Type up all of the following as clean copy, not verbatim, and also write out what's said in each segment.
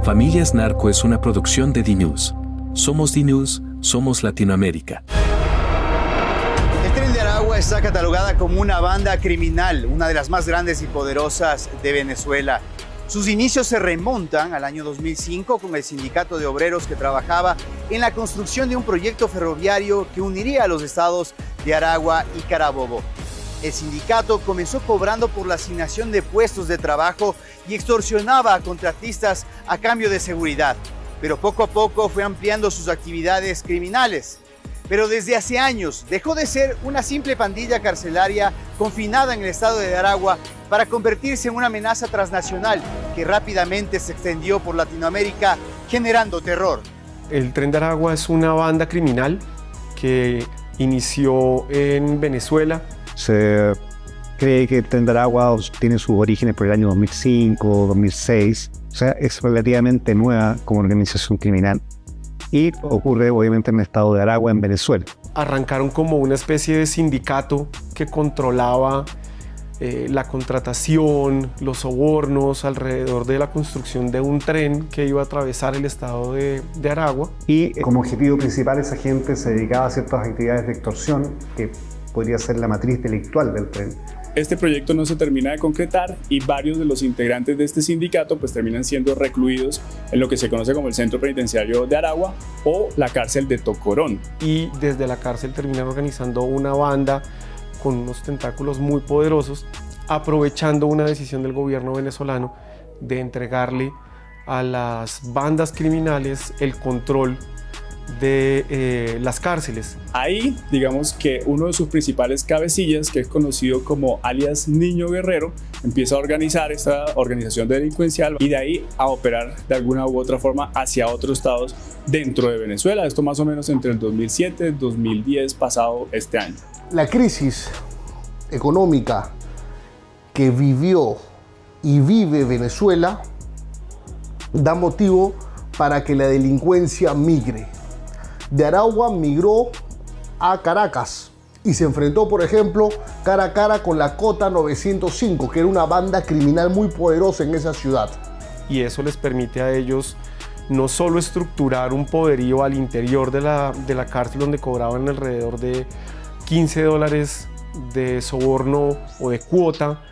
Familias Narco es una producción de DNews. Somos DNews, somos Latinoamérica. El Tren de Aragua está catalogada como una banda criminal, una de las más grandes y poderosas de Venezuela. Sus inicios se remontan al año 2005 con el sindicato de obreros que trabajaba en la construcción de un proyecto ferroviario que uniría a los estados de Aragua y Carabobo. El sindicato comenzó cobrando por la asignación de puestos de trabajo y extorsionaba a contratistas a cambio de seguridad, pero poco a poco fue ampliando sus actividades criminales. Pero desde hace años dejó de ser una simple pandilla carcelaria confinada en el estado de Aragua para convertirse en una amenaza transnacional que rápidamente se extendió por Latinoamérica, generando terror. El Tren de Aragua es una banda criminal que inició en Venezuela. Se cree que el Tren de Aragua tiene sus orígenes por el año 2005, 2006, o sea, es relativamente nueva como organización criminal y ocurre obviamente en el estado de Aragua, en Venezuela. Arrancaron como una especie de sindicato que controlaba la contratación, los sobornos alrededor de la construcción de un tren que iba a atravesar el estado de Aragua. Y como objetivo principal esa gente se dedicaba a ciertas actividades de extorsión que podría ser la matriz delictual del tren. Este proyecto no se termina de concretar y varios de los integrantes de este sindicato pues terminan siendo recluidos en lo que se conoce como el Centro Penitenciario de Aragua o la cárcel de Tocorón. Y desde la cárcel terminan organizando una banda con unos tentáculos muy poderosos, aprovechando una decisión del gobierno venezolano de entregarle a las bandas criminales el control de las cárceles. Ahí, digamos que uno de sus principales cabecillas, que es conocido como alias Niño Guerrero, empieza a organizar esta organización delincuencial y de ahí a operar de alguna u otra forma hacia otros estados dentro de Venezuela. Esto más o menos entre el 2007 y 2010 pasado este año. La crisis económica que vivió y vive Venezuela da motivo para que la delincuencia migre. De Aragua migró a Caracas y se enfrentó, por ejemplo, cara a cara con la Cota 905, que era una banda criminal muy poderosa en esa ciudad. Y eso les permite a ellos no solo estructurar un poderío al interior de la cárcel, donde cobraban alrededor de $15 de soborno o de cuota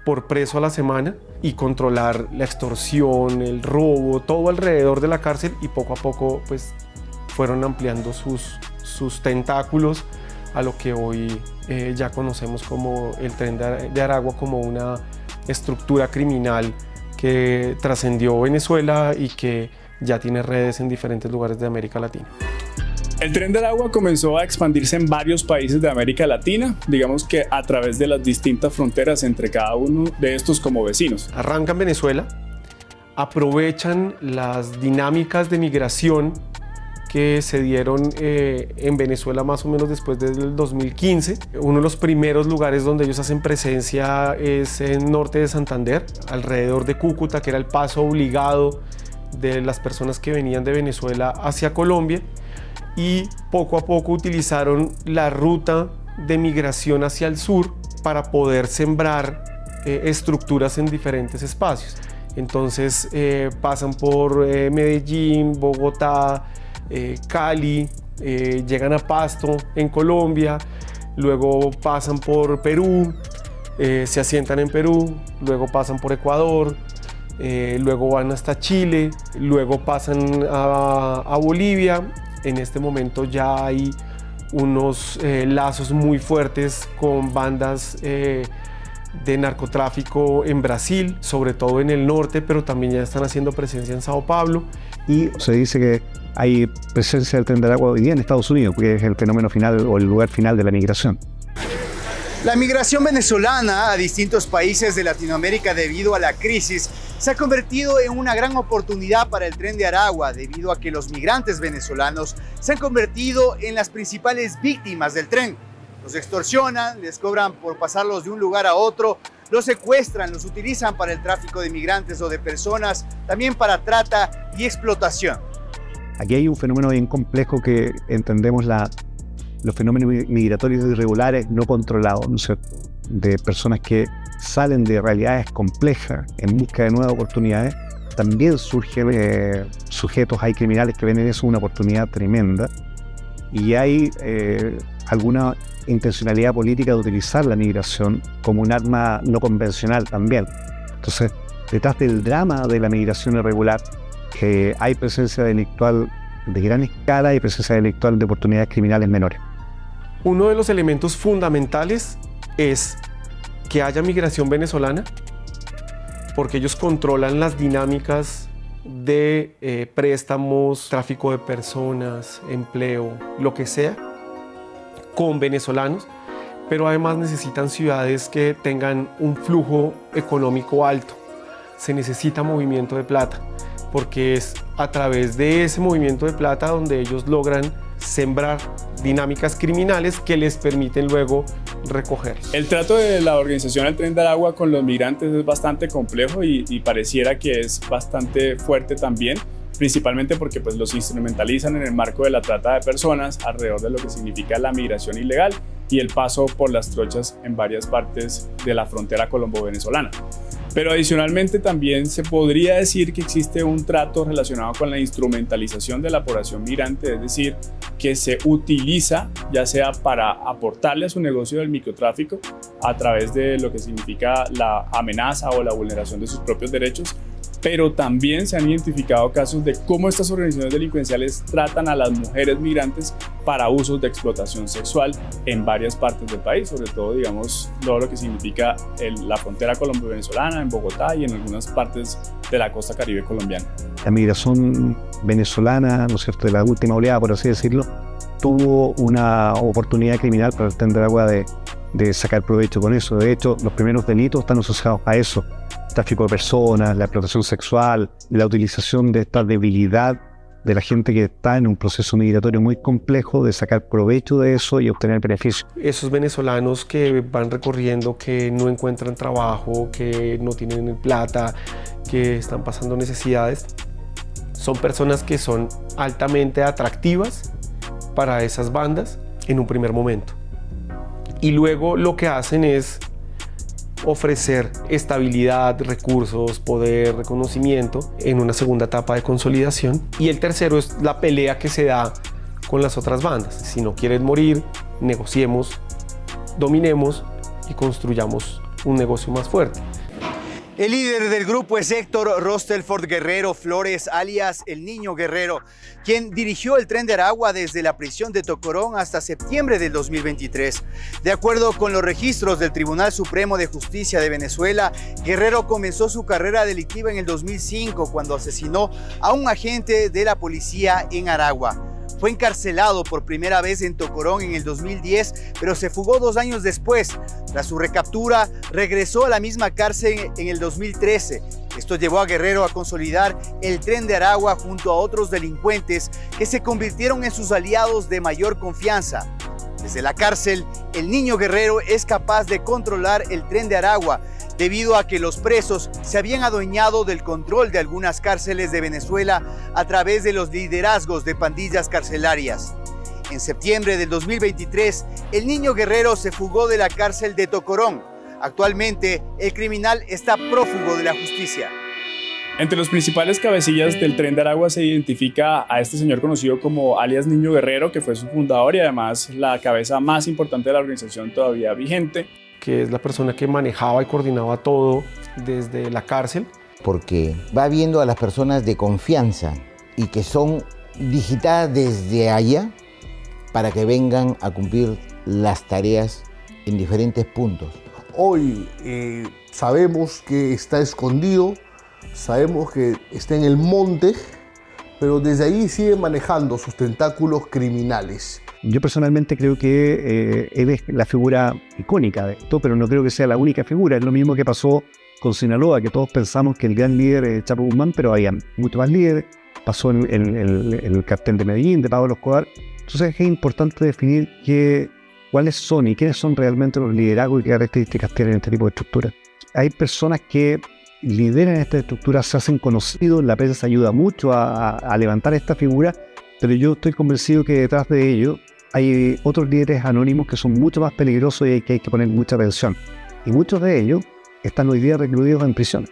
por preso a la semana, y controlar la extorsión, el robo, todo alrededor de la cárcel, y poco a poco pues fueron ampliando sus tentáculos a lo que hoy ya conocemos como el Tren de Aragua, como una estructura criminal que trascendió Venezuela y que ya tiene redes en diferentes lugares de América Latina. El Tren de Aragua comenzó a expandirse en varios países de América Latina, digamos que a través de las distintas fronteras entre cada uno de estos como vecinos. Arranca en Venezuela, aprovechan las dinámicas de migración que se dieron en Venezuela más o menos después del 2015. Uno de los primeros lugares donde ellos hacen presencia es en norte de Santander, alrededor de Cúcuta, que era el paso obligado de las personas que venían de Venezuela hacia Colombia, y poco a poco utilizaron la ruta de migración hacia el sur para poder sembrar estructuras en diferentes espacios. Entonces pasan por Medellín, Bogotá, Cali, llegan a Pasto en Colombia, luego pasan por Perú, se asientan en Perú, luego pasan por Ecuador, luego van hasta Chile, luego pasan a Bolivia. En este momento ya hay unos lazos muy fuertes con bandas de narcotráfico en Brasil, sobre todo en el norte, pero también ya están haciendo presencia en Sao Paulo. Y se dice que hay presencia del Tren de Aragua hoy día en Estados Unidos, porque es el fenómeno final o el lugar final de la migración. La migración venezolana a distintos países de Latinoamérica debido a la crisis se ha convertido en una gran oportunidad para el Tren de Aragua, debido a que los migrantes venezolanos se han convertido en las principales víctimas del tren. Los extorsionan, les cobran por pasarlos de un lugar a otro, los secuestran, los utilizan para el tráfico de migrantes o de personas, también para trata y explotación. Aquí hay un fenómeno bien complejo que entendemos los fenómenos migratorios irregulares no controlados, ¿no es cierto?, de personas que salen de realidades complejas en busca de nuevas oportunidades también surgen sujetos, hay criminales que ven en eso una oportunidad tremenda y hay alguna intencionalidad política de utilizar la migración como un arma no convencional también. Entonces, detrás del drama de la migración irregular hay presencia delictual de gran escala y presencia delictual de oportunidades criminales menores. Uno de los elementos fundamentales es que haya migración venezolana, porque ellos controlan las dinámicas de préstamos, tráfico de personas, empleo, lo que sea, con venezolanos, pero además necesitan ciudades que tengan un flujo económico alto. Se necesita movimiento de plata, porque es a través de ese movimiento de plata donde ellos logran sembrar dinámicas criminales que les permiten luego recoger. El trato de la organización El Tren de Aragua con los migrantes es bastante complejo y pareciera que es bastante fuerte también, principalmente porque pues, los instrumentalizan en el marco de la trata de personas alrededor de lo que significa la migración ilegal y el paso por las trochas en varias partes de la frontera colombo-venezolana. Pero adicionalmente también se podría decir que existe un trato relacionado con la instrumentalización de la población migrante, es decir, que se utiliza ya sea para aportarle a su negocio del microtráfico a través de lo que significa la amenaza o la vulneración de sus propios derechos, pero también se han identificado casos de cómo estas organizaciones delincuenciales tratan a las mujeres migrantes para usos de explotación sexual en varias partes del país, sobre todo, digamos, todo lo que significa la frontera colombo-venezolana, en Bogotá y en algunas partes de la costa caribe colombiana. La migración venezolana, ¿no es cierto?, de la última oleada, por así decirlo, tuvo una oportunidad criminal para el Tren de Aragua de sacar provecho con eso. De hecho, los primeros delitos están asociados a eso: tráfico de personas, la explotación sexual, la utilización de esta debilidad de la gente que está en un proceso migratorio muy complejo, de sacar provecho de eso y obtener beneficios. Esos venezolanos que van recorriendo, que no encuentran trabajo, que no tienen plata, que están pasando necesidades, son personas que son altamente atractivas para esas bandas en un primer momento. Y luego lo que hacen es ofrecer estabilidad, recursos, poder, reconocimiento en una segunda etapa de consolidación. Y el tercero es la pelea que se da con las otras bandas. Si no quieren morir, negociemos, dominemos y construyamos un negocio más fuerte. El líder del grupo es Héctor Rostelford Guerrero Flores, alias El Niño Guerrero, quien dirigió el Tren de Aragua desde la prisión de Tocorón hasta septiembre del 2023. De acuerdo con los registros del Tribunal Supremo de Justicia de Venezuela, Guerrero comenzó su carrera delictiva en el 2005 cuando asesinó a un agente de la policía en Aragua. Fue encarcelado por primera vez en Tocorón en el 2010, pero se fugó 2 años después. Tras su recaptura, regresó a la misma cárcel en el 2013. Esto llevó a Guerrero a consolidar el Tren de Aragua junto a otros delincuentes que se convirtieron en sus aliados de mayor confianza. Desde la cárcel, el Niño Guerrero es capaz de controlar el Tren de Aragua, debido a que los presos se habían adueñado del control de algunas cárceles de Venezuela a través de los liderazgos de pandillas carcelarias. En septiembre del 2023, el Niño Guerrero se fugó de la cárcel de Tocorón. Actualmente, el criminal está prófugo de la justicia. Entre los principales cabecillas del Tren de Aragua se identifica a este señor conocido como alias Niño Guerrero, que fue su fundador y además la cabeza más importante de la organización todavía vigente, que es la persona que manejaba y coordinaba todo desde la cárcel. Porque va viendo a las personas de confianza y que son digitadas desde allá para que vengan a cumplir las tareas en diferentes puntos. Hoy sabemos que está escondido, sabemos que está en el monte, pero desde ahí sigue manejando sus tentáculos criminales. Yo personalmente creo que él es la figura icónica de esto, pero no creo que sea la única figura. Es lo mismo que pasó con Sinaloa, que todos pensamos que el gran líder es Chapo Guzmán, pero había muchos más líderes. Pasó en el cartel de Medellín, de Pablo Escobar. Entonces es importante definir cuáles son y quiénes son realmente los liderazgos y qué características tienen este tipo de estructuras. Hay personas que lideran estas estructuras, se hacen conocidos, la prensa ayuda mucho a levantar esta figura, pero yo estoy convencido que detrás de ello hay otros líderes anónimos que son mucho más peligrosos y que hay que poner mucha atención. Y muchos de ellos están hoy día recluidos en prisión.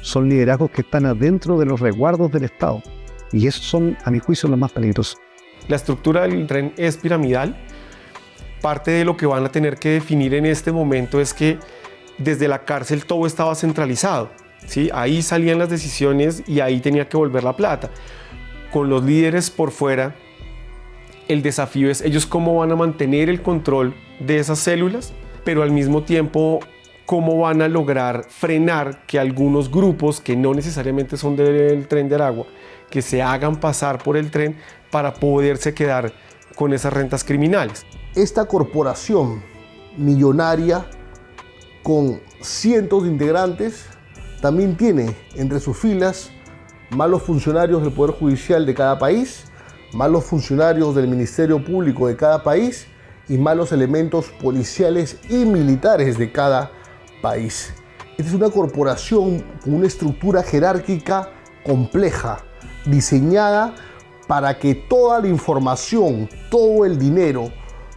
son liderazgos que están adentro de los resguardos del Estado. Y esos son, a mi juicio, los más peligrosos. La estructura del tren es piramidal. Parte de lo que van a tener que definir en este momento es que desde la cárcel todo estaba centralizado, ¿sí? Ahí salían las decisiones y ahí tenía que volver la plata. Con los líderes por fuera, el desafío es ellos cómo van a mantener el control de esas células, pero al mismo tiempo cómo van a lograr frenar que algunos grupos que no necesariamente son del Tren de Aragua, que se hagan pasar por el tren para poderse quedar con esas rentas criminales. Esta corporación millonaria con cientos de integrantes también tiene entre sus filas malos funcionarios del Poder Judicial de cada país, malos funcionarios del Ministerio Público de cada país y malos elementos policiales y militares de cada país. Esta es una corporación con una estructura jerárquica compleja, diseñada para que toda la información, todo el dinero,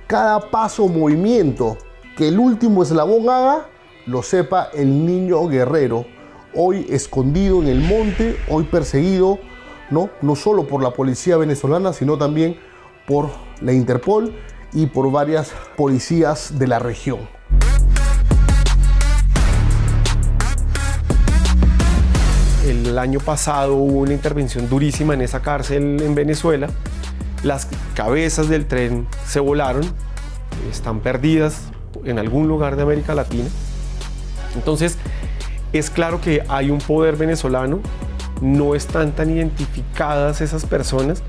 cada paso o movimiento que el último eslabón haga, lo sepa el niño guerrero, hoy escondido en el monte, hoy perseguido, no solo por la policía venezolana, sino también por la Interpol y por varias policías de la región. El año pasado hubo una intervención durísima en esa cárcel en Venezuela. Las cabezas del tren se volaron, están perdidas en algún lugar de América Latina. Entonces, es claro que hay un poder venezolano, no están tan identificadas esas personas,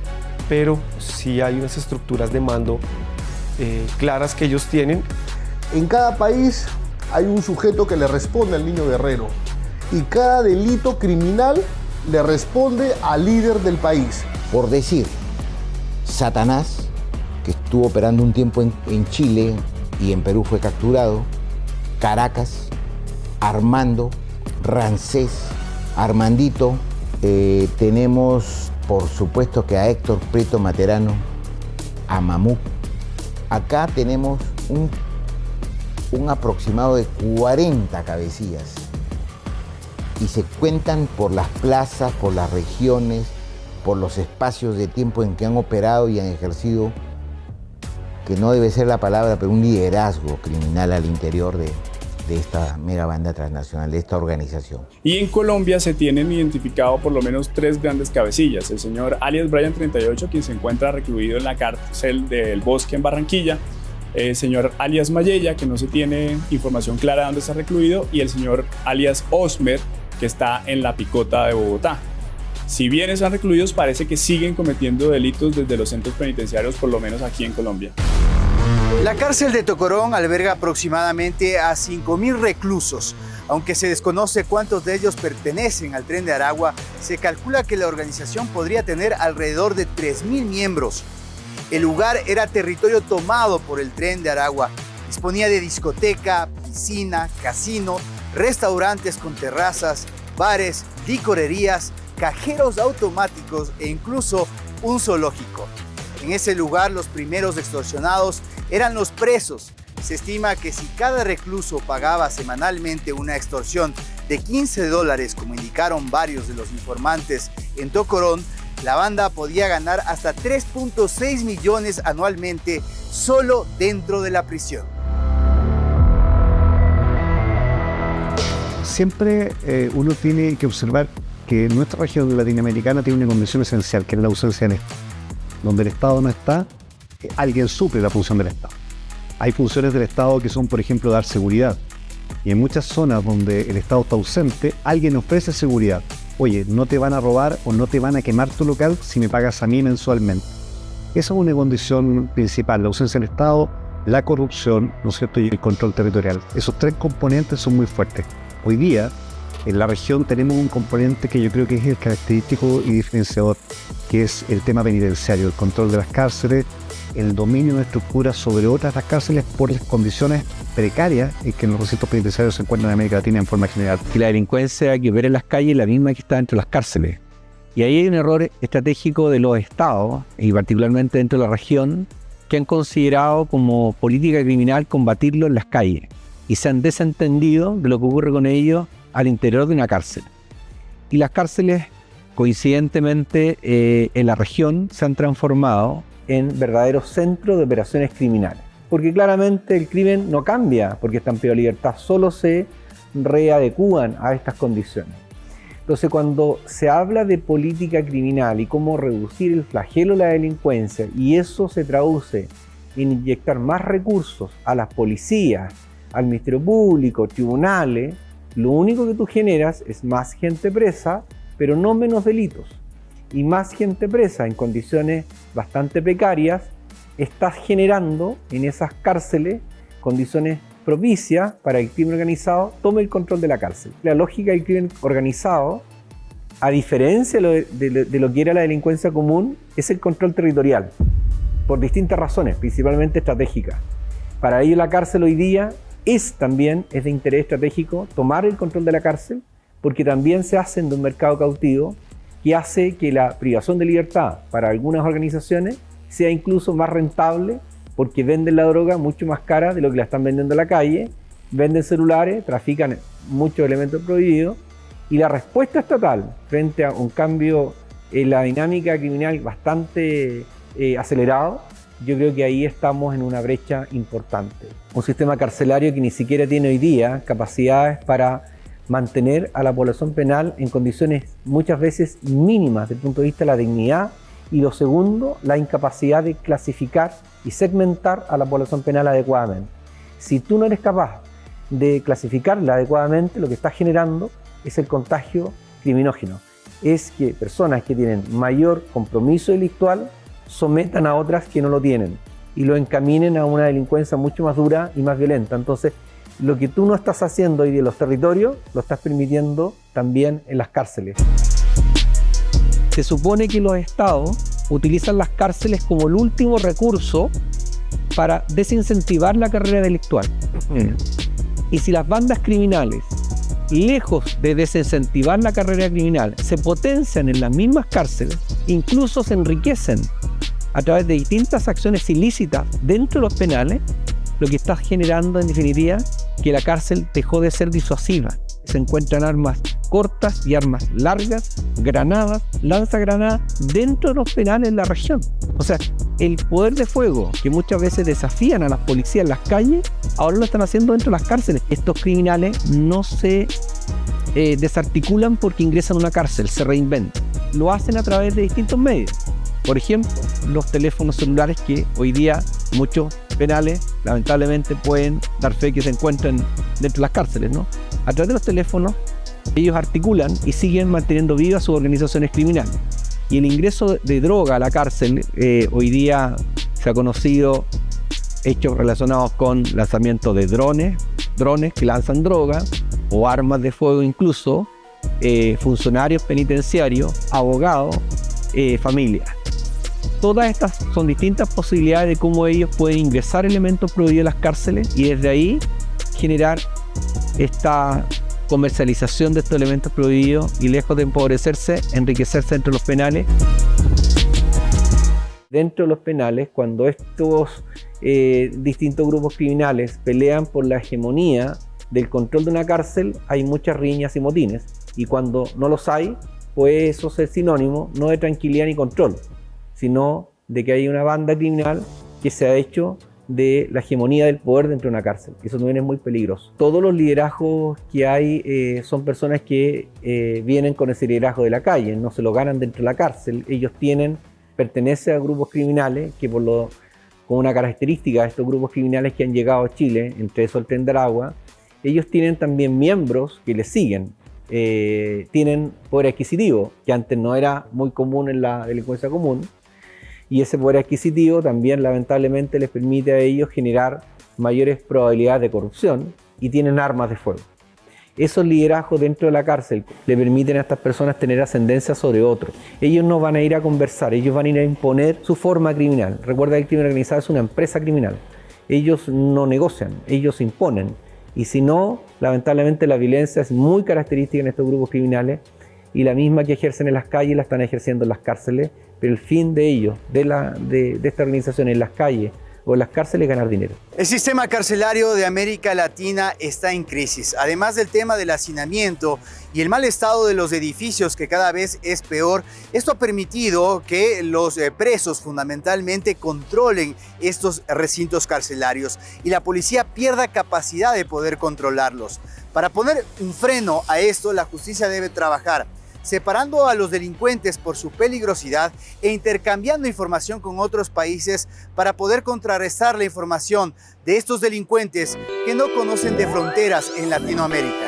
pero sí hay unas estructuras de mando claras que ellos tienen. En cada país hay un sujeto que le responde al niño guerrero y cada delito criminal le responde al líder del país. Por decir, Satanás, que estuvo operando un tiempo en Chile y en Perú fue capturado, Caracas, Armando, Rancés, Armandito, tenemos por supuesto que a Héctor Prieto Materano, a Mamuk. Acá tenemos un aproximado de 40 cabecillas y se cuentan por las plazas, por las regiones, por los espacios de tiempo en que han operado y han ejercido, que no debe ser la palabra, pero un liderazgo criminal al interior de esta mega banda transnacional, de esta organización. Y en Colombia se tienen identificado por lo menos 3 grandes cabecillas. El señor alias Brian 38, quien se encuentra recluido en la cárcel del Bosque en Barranquilla. El señor alias Mayella, que no se tiene información clara de dónde está recluido. Y el señor alias Osmer, que está en la Picota de Bogotá. Si bien están recluidos, parece que siguen cometiendo delitos desde los centros penitenciarios, por lo menos aquí en Colombia. La cárcel de Tocorón alberga aproximadamente a 5.000 reclusos. Aunque se desconoce cuántos de ellos pertenecen al Tren de Aragua, se calcula que la organización podría tener alrededor de 3.000 miembros. El lugar era territorio tomado por el Tren de Aragua. Disponía de discoteca, piscina, casino, restaurantes con terrazas, bares, licorerías, cajeros automáticos e incluso un zoológico. En ese lugar los primeros extorsionados eran los presos. Se estima que si cada recluso pagaba semanalmente una extorsión de $15, como indicaron varios de los informantes en Tocorón, la banda podía ganar hasta 3.6 millones anualmente solo dentro de la prisión. Siempre uno tiene que observar que nuestra región latinoamericana tiene una condición esencial, que es la ausencia de Estado. Donde el Estado no está, alguien suple la función del Estado. Hay funciones del Estado que son, por ejemplo, dar seguridad. Y en muchas zonas donde el Estado está ausente, alguien ofrece seguridad. Oye, no te van a robar o no te van a quemar tu local si me pagas a mí mensualmente. Esa es una condición principal, la ausencia del Estado, la corrupción, ¿no es cierto?, y el control territorial. Esos 3 componentes son muy fuertes. Hoy día, en la región tenemos un componente que yo creo que es el característico y diferenciador, que es el tema penitenciario, el control de las cárceles, el dominio de estructuras sobre otras las cárceles por las condiciones precarias en que los recintos penitenciarios se encuentran en América Latina en forma general. Que la delincuencia que opera en las calles es la misma que está dentro de las cárceles. Y ahí hay un error estratégico de los estados, y particularmente dentro de la región, que han considerado como política criminal combatirlo en las calles. Y se han desentendido de lo que ocurre con ellos al interior de una cárcel. Y las cárceles, coincidentemente, en la región se han transformado en verdaderos centros de operaciones criminales. Porque claramente el crimen no cambia porque están privados de libertad, solo se readecúan a estas condiciones. Entonces, cuando se habla de política criminal y cómo reducir el flagelo de la delincuencia, y eso se traduce en inyectar más recursos a las policías, al Ministerio Público, tribunales, lo único que tú generas es más gente presa, pero no menos delitos. Y más gente presa en condiciones bastante precarias, estás generando en esas cárceles condiciones propicias para que el crimen organizado tome el control de la cárcel. La lógica del crimen organizado, a diferencia de lo que era la delincuencia común, es el control territorial, por distintas razones, principalmente estratégicas. Para ello la cárcel hoy día es de interés estratégico tomar el control de la cárcel, porque también se hacen de un mercado cautivo que hace que la privación de libertad para algunas organizaciones sea incluso más rentable, porque venden la droga mucho más cara de lo que la están vendiendo en la calle, venden celulares, trafican muchos elementos prohibidos, y la respuesta estatal frente a un cambio en la dinámica criminal bastante acelerado, yo creo que ahí estamos en una brecha importante. Un sistema carcelario que ni siquiera tiene hoy día capacidades para mantener a la población penal en condiciones muchas veces mínimas desde el punto de vista de la dignidad, y lo segundo, la incapacidad de clasificar y segmentar a la población penal adecuadamente. Si tú no eres capaz de clasificarla adecuadamente, lo que estás generando es el contagio criminógeno. Es que personas que tienen mayor compromiso delictual sometan a otras que no lo tienen y lo encaminen a una delincuencia mucho más dura y más violenta. Entonces, lo que tú no estás haciendo hoy en los territorios, lo estás permitiendo también en las cárceles. Se supone que los estados utilizan las cárceles como el último recurso para desincentivar la carrera delictual. Y si las bandas criminales, lejos de desincentivar la carrera criminal, se potencian en las mismas cárceles, incluso se enriquecen a través de distintas acciones ilícitas dentro de los penales, lo que está generando en definitiva que la cárcel dejó de ser disuasiva. Se encuentran armas cortas y armas largas, granadas, lanzagranadas dentro de los penales en la región. O sea, el poder de fuego que muchas veces desafían a las policías en las calles, ahora lo están haciendo dentro de las cárceles. Estos criminales no se desarticulan porque ingresan a una cárcel, se reinventan. Lo hacen a través de distintos medios. Por ejemplo, los teléfonos celulares que hoy día muchos penales lamentablemente pueden dar fe que se encuentran dentro de las cárceles, ¿no? A través de los teléfonos ellos articulan y siguen manteniendo vivas sus organizaciones criminales. Y el ingreso de droga a la cárcel, hoy día se ha conocido hechos relacionados con lanzamiento de drones que lanzan droga o armas de fuego incluso, funcionarios penitenciarios, abogados, familias. Todas estas son distintas posibilidades de cómo ellos pueden ingresar elementos prohibidos a las cárceles y desde ahí generar esta comercialización de estos elementos prohibidos y lejos de empobrecerse, enriquecerse dentro de los penales. Dentro de los penales, cuando estos distintos grupos criminales pelean por la hegemonía del control de una cárcel, hay muchas riñas y motines. Y cuando no los hay, puede eso ser sinónimo no de tranquilidad ni control, sino de que hay una banda criminal que se ha hecho de la hegemonía del poder dentro de una cárcel. Eso también es muy peligroso. Todos los liderazgos que hay son personas que vienen con ese liderazgo de la calle, no se lo ganan dentro de la cárcel. Ellos pertenecen a grupos criminales que con una característica de estos grupos criminales que han llegado a Chile, entre eso el Tren de Aragua, ellos tienen también miembros que les siguen. Tienen poder adquisitivo, que antes no era muy común en la delincuencia común, y ese poder adquisitivo también lamentablemente les permite a ellos generar mayores probabilidades de corrupción y tienen armas de fuego. Esos liderazgos dentro de la cárcel le permiten a estas personas tener ascendencia sobre otros. Ellos no van a ir a conversar, ellos van a ir a imponer su forma criminal. Recuerda que el crimen organizado es una empresa criminal. Ellos no negocian, ellos imponen. Y si no, lamentablemente la violencia es muy característica en estos grupos criminales y la misma que ejercen en las calles la están ejerciendo en las cárceles, pero el fin de ellos, de esta organización en las calles o en las cárceles ganar dinero. El sistema carcelario de América Latina está en crisis. Además del tema del hacinamiento y el mal estado de los edificios, que cada vez es peor, esto ha permitido que los presos fundamentalmente controlen estos recintos carcelarios y la policía pierda capacidad de poder controlarlos. Para poner un freno a esto, la justicia debe trabajar separando a los delincuentes por su peligrosidad e intercambiando información con otros países para poder contrarrestar la información de estos delincuentes que no conocen de fronteras en Latinoamérica.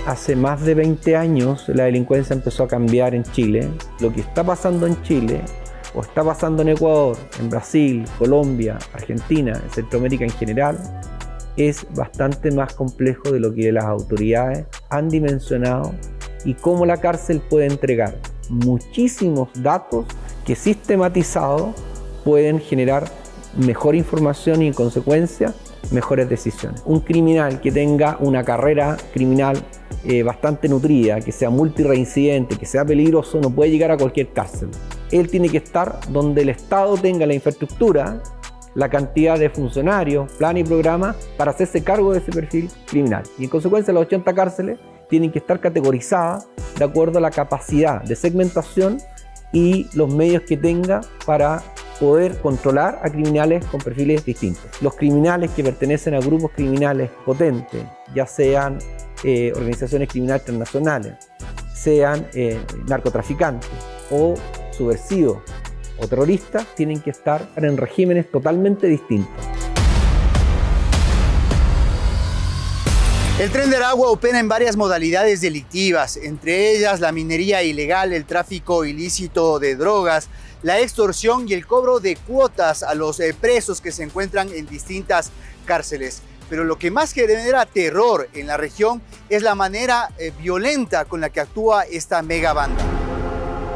Hace más de 20 años la delincuencia empezó a cambiar en Chile. Lo que está pasando en Chile o está pasando en Ecuador, en Brasil, Colombia, Argentina, en Centroamérica en general, es bastante más complejo de lo que las autoridades han dimensionado y cómo la cárcel puede entregar muchísimos datos que sistematizados pueden generar mejor información y en consecuencia mejores decisiones. Un criminal que tenga una carrera criminal bastante nutrida, que sea multireincidente, que sea peligroso, no puede llegar a cualquier cárcel. Él tiene que estar donde el Estado tenga la infraestructura, la cantidad de funcionarios, plan y programa para hacerse cargo de ese perfil criminal. Y en consecuencia las 80 cárceles tienen que estar categorizadas de acuerdo a la capacidad de segmentación y los medios que tenga para poder controlar a criminales con perfiles distintos. Los criminales que pertenecen a grupos criminales potentes, ya sean organizaciones criminales transnacionales, sean narcotraficantes o subversivos o terroristas, tienen que estar en regímenes totalmente distintos. El Tren de Aragua opera en varias modalidades delictivas, entre ellas la minería ilegal, el tráfico ilícito de drogas, la extorsión y el cobro de cuotas a los presos que se encuentran en distintas cárceles. Pero lo que más genera terror en la región es la manera violenta con la que actúa esta megabanda.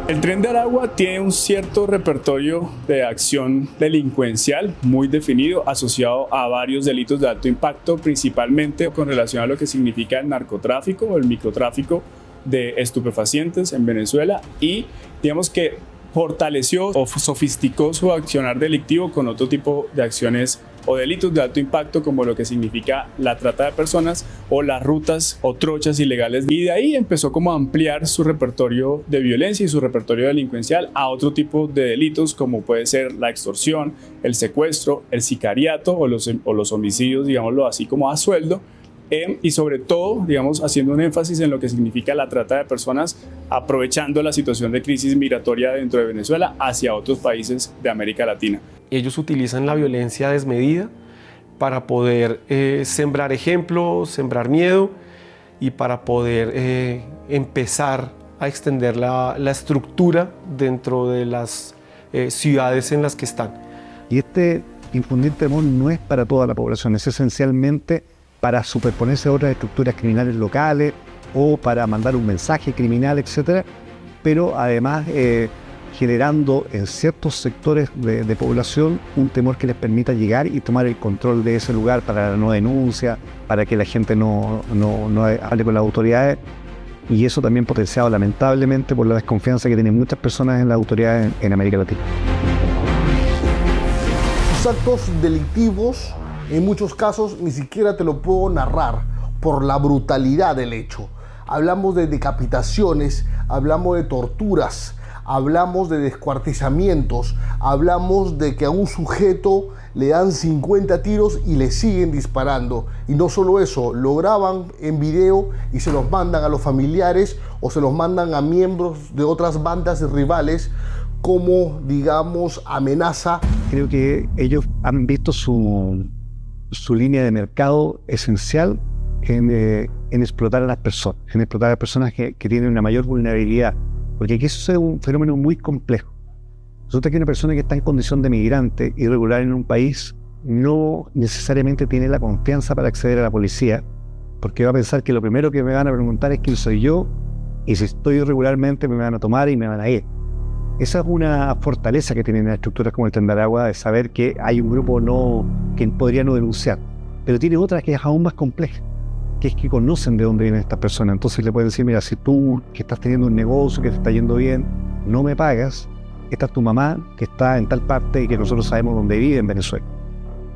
El Tren de Aragua tiene un cierto repertorio de acción delincuencial muy definido, asociado a varios delitos de alto impacto, principalmente con relación a lo que significa el narcotráfico o el microtráfico de estupefacientes en Venezuela, y digamos que fortaleció o sofisticó su accionar delictivo con otro tipo de acciones o delitos de alto impacto, como lo que significa la trata de personas o las rutas o trochas ilegales. Y de ahí empezó como a ampliar su repertorio de violencia y su repertorio delincuencial a otro tipo de delitos, como puede ser la extorsión, el secuestro, el sicariato o los homicidios, digámoslo así, como a sueldo. Y sobre todo, digamos, haciendo un énfasis en lo que significa la trata de personas, aprovechando la situación de crisis migratoria dentro de Venezuela hacia otros países de América Latina. Ellos utilizan la violencia desmedida para poder sembrar ejemplo, sembrar miedo y para poder empezar a extender la estructura dentro de las ciudades en las que están. Y este infundir temor no es para toda la población, es esencialmente para superponerse a otras estructuras criminales locales o para mandar un mensaje criminal, etc. Pero además generando en ciertos sectores de población un temor que les permita llegar y tomar el control de ese lugar para la no denuncia, para que la gente no hable con las autoridades. Y eso también potenciado lamentablemente por la desconfianza que tienen muchas personas en las autoridades en América Latina. Sus actos delictivos en muchos casos ni siquiera te lo puedo narrar por la brutalidad del hecho. Hablamos de decapitaciones, hablamos de torturas, hablamos de descuartizamientos, hablamos de que a un sujeto le dan 50 tiros y le siguen disparando. Y no solo eso, lo graban en video y se los mandan a los familiares o se los mandan a miembros de otras bandas rivales como, digamos, amenaza. Creo que ellos han visto su línea de mercado esencial en explotar a las personas, que tienen una mayor vulnerabilidad, porque aquí eso es un fenómeno muy complejo. Resulta que una persona que está en condición de migrante irregular en un país no necesariamente tiene la confianza para acceder a la policía, porque va a pensar que lo primero que me van a preguntar es quién soy yo, y si estoy irregularmente me van a tomar y me van a ir. Esa es una fortaleza que tienen las estructuras como el Tren de Aragua, de saber que hay un grupo que podría no denunciar, pero tiene otra que es aún más compleja, que es que conocen de dónde vienen estas personas. Entonces le pueden decir, mira, si tú que estás teniendo un negocio, que te está yendo bien, no me pagas, esta es tu mamá que está en tal parte y que nosotros sabemos dónde vive en Venezuela.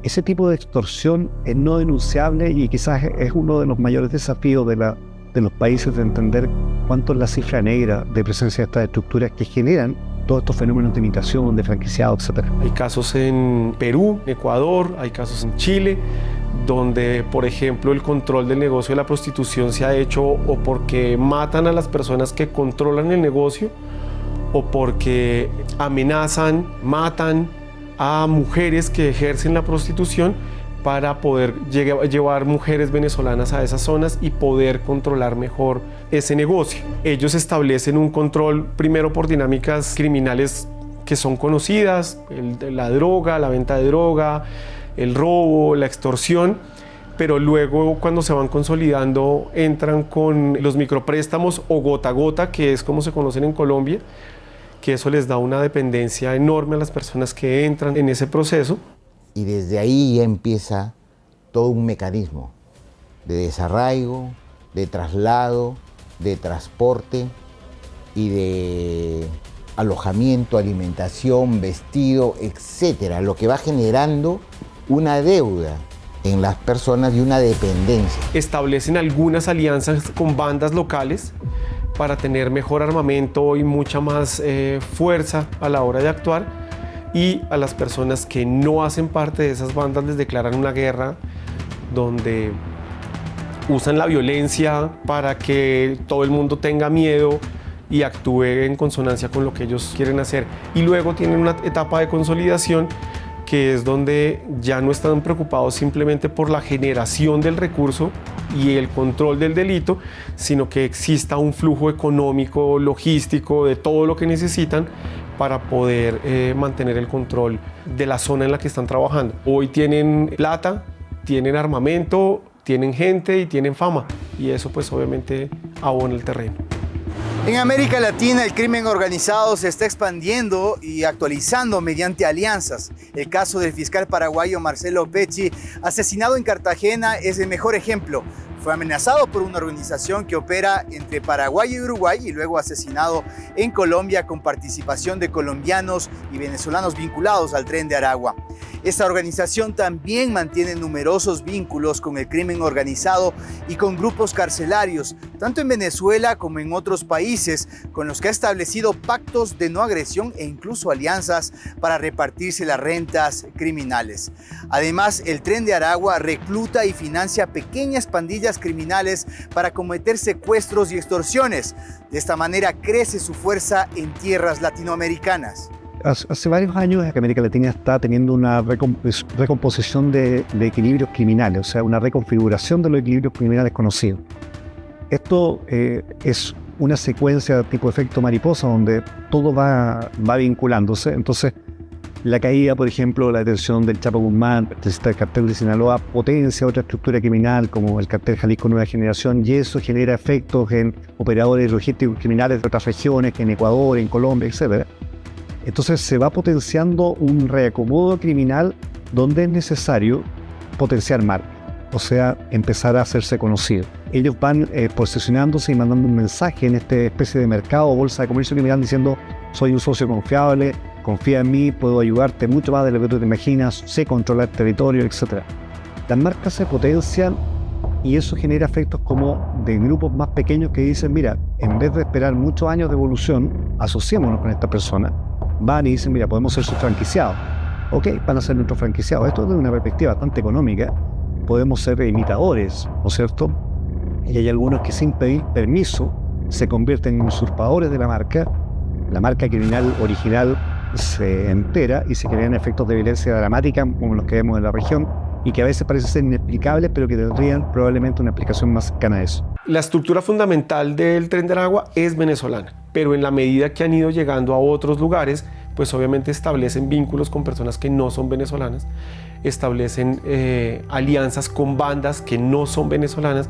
Ese tipo de extorsión es no denunciable y quizás es uno de los mayores desafíos de los países de entender cuánto es la cifra negra de presencia de estas estructuras que generan todos estos fenómenos de imitación, de franquiciados, etc. Hay casos en Perú, Ecuador, hay casos en Chile, donde, por ejemplo, el control del negocio de la prostitución se ha hecho o porque matan a las personas que controlan el negocio o porque amenazan, matan a mujeres que ejercen la prostitución para poder llevar mujeres venezolanas a esas zonas y poder controlar mejor ese negocio. Ellos establecen un control primero por dinámicas criminales que son conocidas, la droga, la venta de droga, el robo, la extorsión, pero luego cuando se van consolidando entran con los micropréstamos o gota a gota, que es como se conocen en Colombia, que eso les da una dependencia enorme a las personas que entran en ese proceso. Y desde ahí ya empieza todo un mecanismo de desarraigo, de traslado, de transporte y de alojamiento, alimentación, vestido, etcétera, lo que va generando una deuda en las personas y una dependencia. Establecen algunas alianzas con bandas locales para tener mejor armamento y mucha más fuerza a la hora de actuar, y a las personas que no hacen parte de esas bandas les declaran una guerra donde usan la violencia para que todo el mundo tenga miedo y actúe en consonancia con lo que ellos quieren hacer. Y luego tienen una etapa de consolidación que es donde ya no están preocupados simplemente por la generación del recurso y el control del delito, sino que exista un flujo económico, logístico, de todo lo que necesitan para poder mantener el control de la zona en la que están trabajando. Hoy tienen plata, tienen armamento, tienen gente y tienen fama, y eso pues obviamente abona el terreno. En América Latina el crimen organizado se está expandiendo y actualizando mediante alianzas. El caso del fiscal paraguayo Marcelo Pecci, asesinado en Cartagena, es el mejor ejemplo. Fue amenazado por una organización que opera entre Paraguay y Uruguay y luego asesinado en Colombia con participación de colombianos y venezolanos vinculados al Tren de Aragua. Esta organización también mantiene numerosos vínculos con el crimen organizado y con grupos carcelarios, tanto en Venezuela como en otros países, con los que ha establecido pactos de no agresión e incluso alianzas para repartirse las rentas criminales. Además, el Tren de Aragua recluta y financia pequeñas pandillas criminales para cometer secuestros y extorsiones. De esta manera crece su fuerza en tierras latinoamericanas. Hace varios años América Latina está teniendo una recomposición de equilibrios criminales, o sea, una reconfiguración de los equilibrios criminales conocidos. Esto es una secuencia tipo efecto mariposa donde todo va vinculándose. Entonces, la caída, por ejemplo, la detención del Chapo Guzmán, del cartel de Sinaloa, potencia otra estructura criminal como el cartel Jalisco Nueva Generación, y eso genera efectos en operadores logísticos criminales de otras regiones, en Ecuador, en Colombia, etc. Entonces se va potenciando un reacomodo criminal donde es necesario potenciar marca, o sea, empezar a hacerse conocido. Ellos van posicionándose y mandando un mensaje en esta especie de mercado o bolsa de comercio criminal diciendo: soy un socio confiable, confía en mí, puedo ayudarte mucho más de lo que tú te imaginas, sé controlar territorio, etc. Las marcas se potencian y eso genera efectos como de grupos más pequeños que dicen: mira, en vez de esperar muchos años de evolución, asociémonos con esta persona. Van y dicen: mira, podemos ser sus franquiciados. Ok, van a ser nuestros franquiciados. Esto desde una perspectiva bastante económica. Podemos ser imitadores, ¿no es cierto? Y hay algunos que sin pedir permiso se convierten en usurpadores de la marca criminal original se entera y se crean efectos de violencia dramática como los que vemos en la región y que a veces parecen ser inexplicables, pero que tendrían probablemente una explicación más cercana a eso. La estructura fundamental del Tren de Aragua es venezolana, pero en la medida que han ido llegando a otros lugares, pues obviamente establecen vínculos con personas que no son venezolanas, establecen alianzas con bandas que no son venezolanas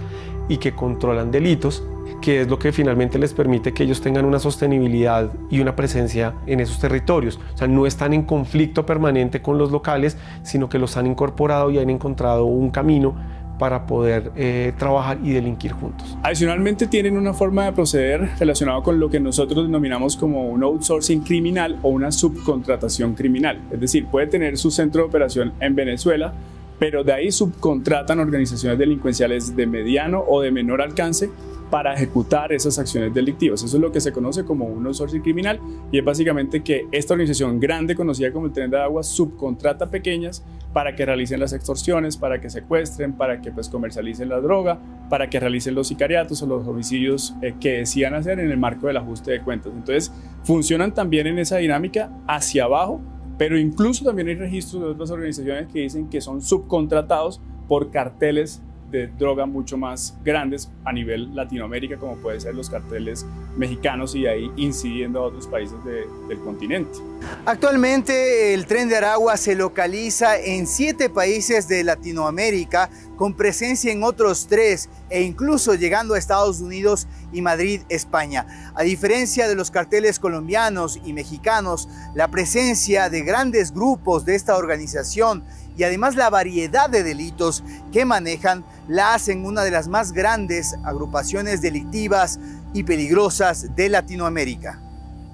y que controlan delitos, que es lo que finalmente les permite que ellos tengan una sostenibilidad y una presencia en esos territorios. O sea, no están en conflicto permanente con los locales, sino que los han incorporado y han encontrado un camino para poder trabajar y delinquir juntos. Adicionalmente tienen una forma de proceder relacionado con lo que nosotros denominamos como un outsourcing criminal o una subcontratación criminal. Es decir, puede tener su centro de operación en Venezuela, pero de ahí subcontratan organizaciones delincuenciales de mediano o de menor alcance para ejecutar esas acciones delictivas. Eso es lo que se conoce como un outsourcing criminal, y es básicamente que esta organización grande, conocida como el Tren de Aragua, subcontrata pequeñas para que realicen las extorsiones, para que secuestren, para que comercialicen la droga, para que realicen los sicariatos o los homicidios que decían hacer en el marco del ajuste de cuentas. Entonces, funcionan también en esa dinámica hacia abajo, pero incluso también hay registros de otras organizaciones que dicen que son subcontratados por carteles de droga mucho más grandes a nivel Latinoamérica, como pueden ser los carteles mexicanos, y ahí incidiendo a otros países del continente. Actualmente el Tren de Aragua se localiza en 7 países de Latinoamérica, con presencia en otros 3 e incluso llegando a Estados Unidos y Madrid, España. A diferencia de los carteles colombianos y mexicanos, la presencia de grandes grupos de esta organización y además la variedad de delitos que manejan la hacen una de las más grandes agrupaciones delictivas y peligrosas de Latinoamérica.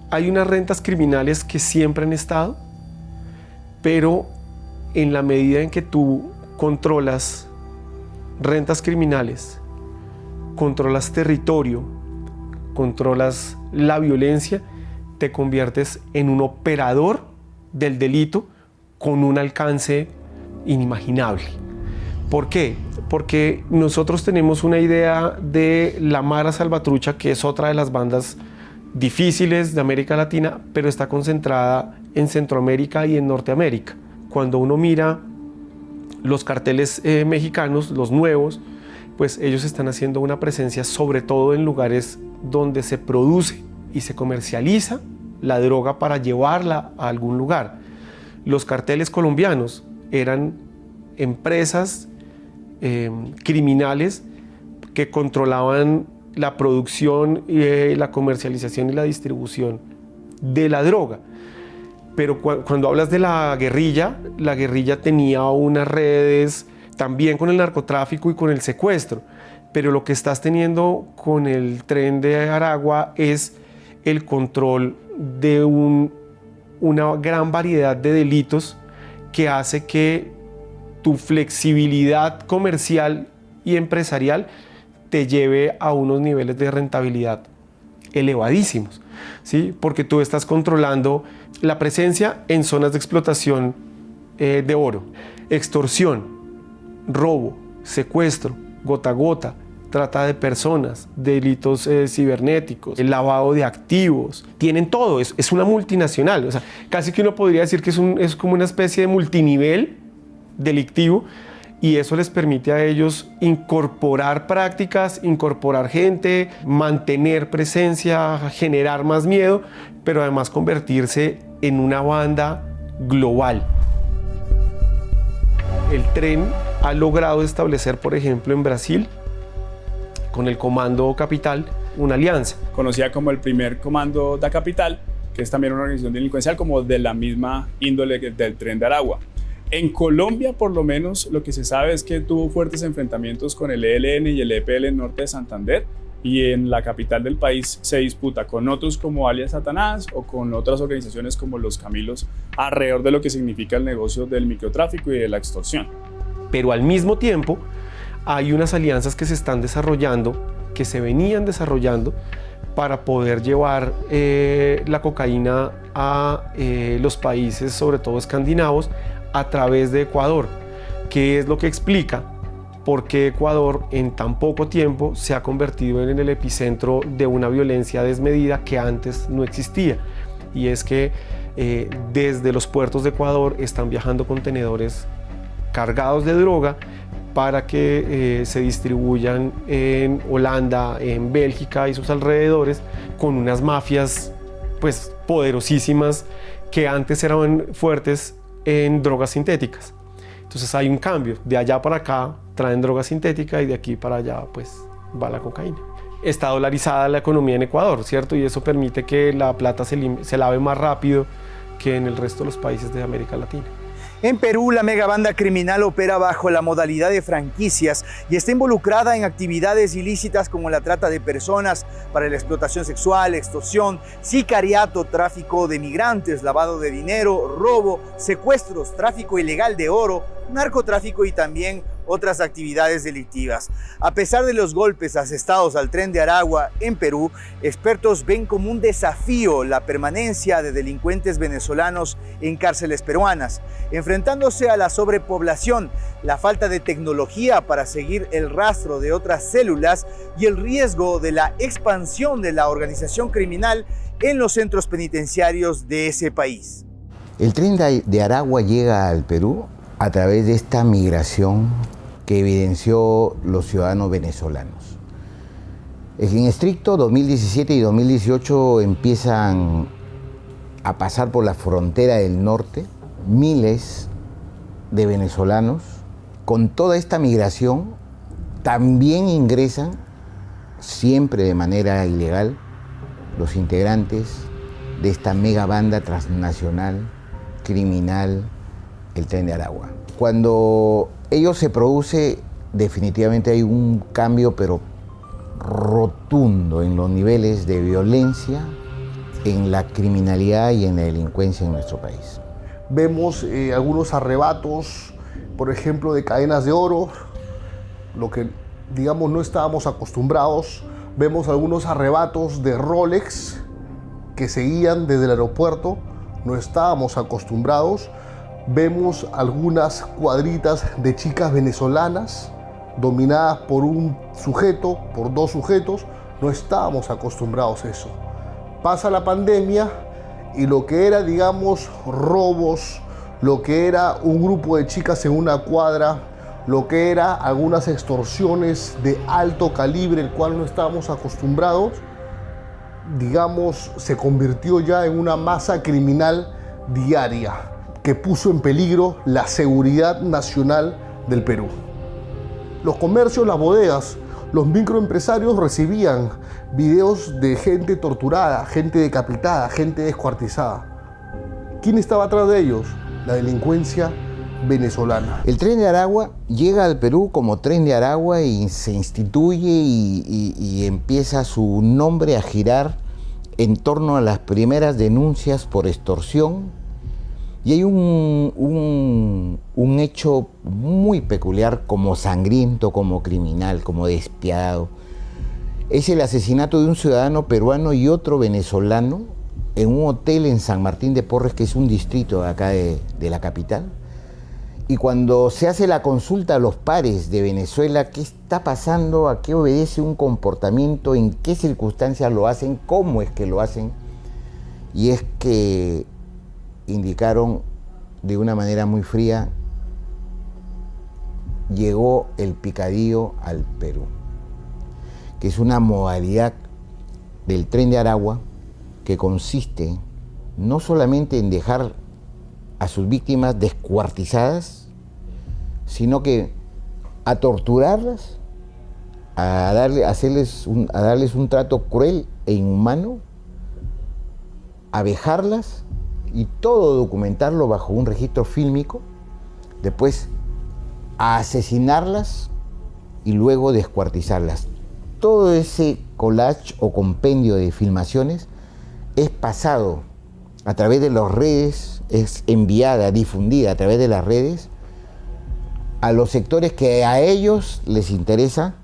Hay unas rentas criminales que siempre han estado, pero en la medida en que tú controlas rentas criminales, controlas territorio, controlas la violencia, te conviertes en un operador del delito con un alcance inimaginable. ¿Por qué? Porque nosotros tenemos una idea de la Mara Salvatrucha, que es otra de las bandas difíciles de América Latina, pero está concentrada en Centroamérica y en Norteamérica. Cuando uno mira los carteles mexicanos, los nuevos, pues ellos están haciendo una presencia sobre todo en lugares donde se produce y se comercializa la droga para llevarla a algún lugar. Los carteles colombianos eran empresas criminales que controlaban la producción, la comercialización y la distribución de la droga. Pero cuando hablas de la guerrilla tenía unas redes también con el narcotráfico y con el secuestro. Pero lo que estás teniendo con el Tren de Aragua es el control de una gran variedad de delitos que hace que tu flexibilidad comercial y empresarial te lleve a unos niveles de rentabilidad elevadísimos, ¿sí? Porque tú estás controlando la presencia en zonas de explotación de oro, extorsión, robo, secuestro, gota a gota, trata de personas, delitos cibernéticos, el lavado de activos, tienen todo, es una multinacional, o sea, casi que uno podría decir que es como una especie de multinivel delictivo, y eso les permite a ellos incorporar prácticas, incorporar gente, mantener presencia, generar más miedo, pero además convertirse en una banda global. El Tren ha logrado establecer, por ejemplo, en Brasil, con el Comando Capital, una alianza. Conocida como el primer Comando da Capital, que es también una organización delincuencial como de la misma índole del Tren de Aragua. En Colombia, por lo menos, lo que se sabe es que tuvo fuertes enfrentamientos con el ELN y el EPL en Norte de Santander, y en la capital del país se disputa con otros como alias Satanás o con otras organizaciones como los Camilos alrededor de lo que significa el negocio del microtráfico y de la extorsión. Pero al mismo tiempo hay unas alianzas que se están desarrollando, que se venían desarrollando para poder llevar la cocaína a los países, sobre todo escandinavos, a través de Ecuador, que es lo que explica por qué Ecuador en tan poco tiempo se ha convertido en el epicentro de una violencia desmedida que antes no existía. Y es que desde los puertos de Ecuador están viajando contenedores cargados de droga para que se distribuyan en Holanda, en Bélgica y sus alrededores, con unas mafias pues poderosísimas que antes eran fuertes en drogas sintéticas. Entonces hay un cambio, de allá para acá traen droga sintética y de aquí para allá pues va la cocaína. Está dolarizada la economía en Ecuador, ¿cierto? Y eso permite que la plata se lave más rápido que en el resto de los países de América Latina. En Perú, la megabanda criminal opera bajo la modalidad de franquicias y está involucrada en actividades ilícitas como la trata de personas para la explotación sexual, extorsión, sicariato, tráfico de migrantes, lavado de dinero, robo, secuestros, tráfico ilegal de oro, narcotráfico y también otras actividades delictivas. A pesar de los golpes asestados al Tren de Aragua en Perú, expertos ven como un desafío la permanencia de delincuentes venezolanos en cárceles peruanas, enfrentándose a la sobrepoblación, la falta de tecnología para seguir el rastro de otras células y el riesgo de la expansión de la organización criminal en los centros penitenciarios de ese país. El Tren de Aragua llega al Perú a través de esta migración que evidenció los ciudadanos venezolanos. En estricto, 2017 y 2018 empiezan a pasar por la frontera del norte miles de venezolanos. Con toda esta migración también ingresan, siempre de manera ilegal, los integrantes de esta mega banda transnacional, criminal, el Tren de Aragua. Cuando ello se produce, definitivamente hay un cambio, pero rotundo, en los niveles de violencia, en la criminalidad y en la delincuencia en nuestro país. Vemos algunos arrebatos, por ejemplo, de cadenas de oro, lo que, digamos, no estábamos acostumbrados. Vemos algunos arrebatos de Rolex que seguían desde el aeropuerto, no estábamos acostumbrados. Vemos algunas cuadritas de chicas venezolanas dominadas por un sujeto, por dos sujetos. No estábamos acostumbrados a eso. Pasa la pandemia y lo que era, digamos, robos, lo que era un grupo de chicas en una cuadra, lo que era algunas extorsiones de alto calibre, el cual no estábamos acostumbrados, digamos, se convirtió ya en una masa criminal diaria que puso en peligro la seguridad nacional del Perú. Los comercios, las bodegas, los microempresarios recibían videos de gente torturada, gente decapitada, gente descuartizada. ¿Quién estaba atrás de ellos? La delincuencia venezolana. El Tren de Aragua llega al Perú como Tren de Aragua y se instituye y empieza su nombre a girar en torno a las primeras denuncias por extorsión. Y hay un hecho muy peculiar, como sangriento, como criminal, como despiadado. Es el asesinato de un ciudadano peruano y otro venezolano en un hotel en San Martín de Porres, que es un distrito de acá de la capital. Y cuando se hace la consulta a los pares de Venezuela, ¿qué está pasando? ¿A qué obedece un comportamiento? ¿En qué circunstancias lo hacen? ¿Cómo es que lo hacen? Y es que indicaron de una manera muy fría: llegó el picadillo al Perú, que es una modalidad del Tren de Aragua que consiste no solamente en dejar a sus víctimas descuartizadas, sino que a torturarlas, a darles un trato cruel e inhumano, a vejarlas y todo documentarlo bajo un registro fílmico, después a asesinarlas y luego descuartizarlas. Todo ese collage o compendio de filmaciones es pasado a través de las redes, es enviada, difundida a través de las redes a los sectores que a ellos les interesa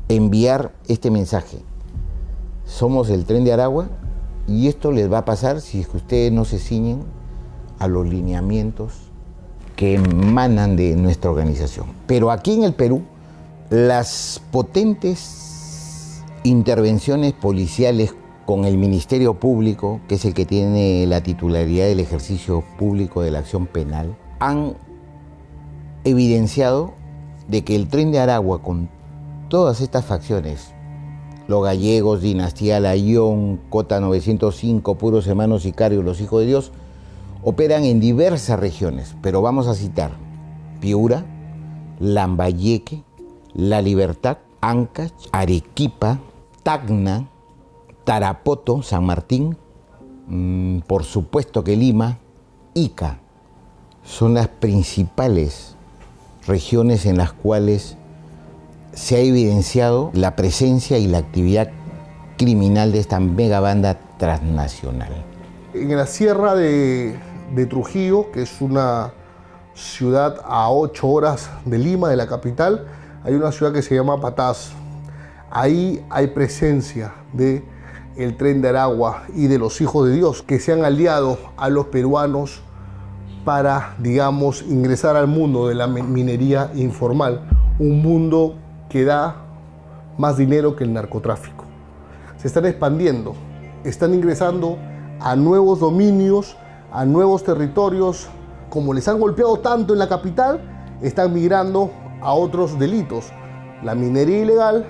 enviar este mensaje. Somos el Tren de Aragua y esto les va a pasar si es que ustedes no se ciñen a los lineamientos que emanan de nuestra organización. Pero aquí en el Perú, las potentes intervenciones policiales con el Ministerio Público, que es el que tiene la titularidad del ejercicio público de la acción penal, han evidenciado de que el Tren de Aragua, con todas estas facciones, los gallegos, Dinastía Layón, Cota 905, Puros Hermanos Sicarios, Los Hijos de Dios, operan en diversas regiones, pero vamos a citar Piura, Lambayeque, La Libertad, Ancash, Arequipa, Tacna, Tarapoto, San Martín, por supuesto que Lima, Ica. son las principales regiones en las cuales se ha evidenciado la presencia y la actividad criminal de esta megabanda transnacional. En la sierra de Trujillo, que es una ciudad a 8 horas de Lima, de la capital, hay una ciudad que se llama Patás. Ahí hay presencia del Tren de Aragua y de los Hijos de Dios, que se han aliado a los peruanos para, digamos, ingresar al mundo de la minería informal, un mundo que da más dinero que el narcotráfico. Se están expandiendo, están ingresando a nuevos dominios, a nuevos territorios. Como les han golpeado tanto en la capital, están migrando a otros delitos, la minería ilegal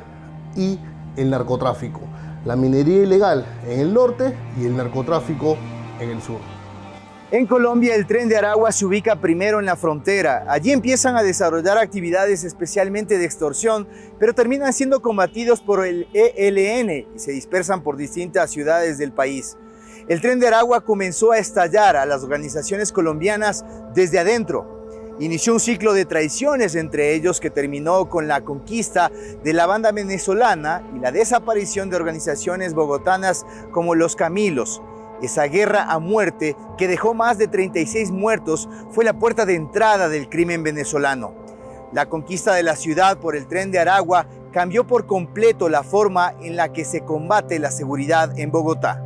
y el narcotráfico. La minería ilegal en el norte y el narcotráfico en el sur. En Colombia, el Tren de Aragua se ubica primero en la frontera. Allí empiezan a desarrollar actividades especialmente de extorsión, pero terminan siendo combatidos por el ELN y se dispersan por distintas ciudades del país. El Tren de Aragua comenzó a estallar a las organizaciones colombianas desde adentro. Inició un ciclo de traiciones entre ellos que terminó con la conquista de la banda venezolana y la desaparición de organizaciones bogotanas como Los Camilos. Esa guerra a muerte, que dejó más de 36 muertos, fue la puerta de entrada del crimen venezolano. La conquista de la ciudad por el Tren de Aragua cambió por completo la forma en la que se combate la seguridad en Bogotá.